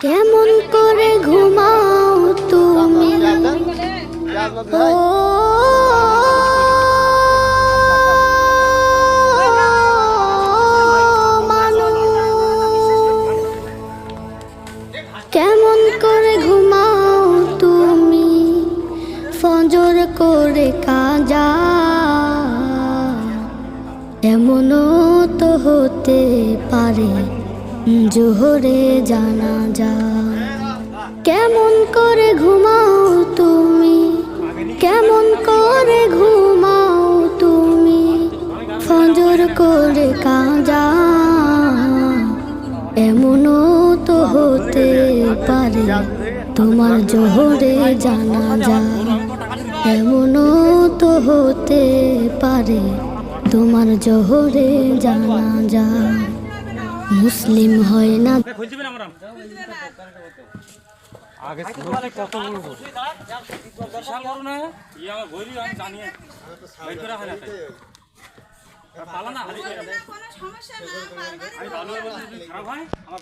কেমন করে ঘুমাও তুমি ও মানুষ, কেমন করে ঘুমাও তুমি ফজর করে কাজা, এমনও তো হতে পারে জোহরে জানাজা। কেমন করে ঘুমাও তুমি, কেমন করে ঘুমাও তুমি ফজর করে কাজা, এমনও তো হতে পারে তোমার জোহরে জানাজা, এমনও তো হতে পারে তোমার জোহরে জানাজা। মুসলিম হয় না আগে কত বলবো বিশাল বড় না ই আমার বইলি আমি জানি ভাই তোরা হয় না পালা না কোনো সমস্যা না, খারাপ হয়।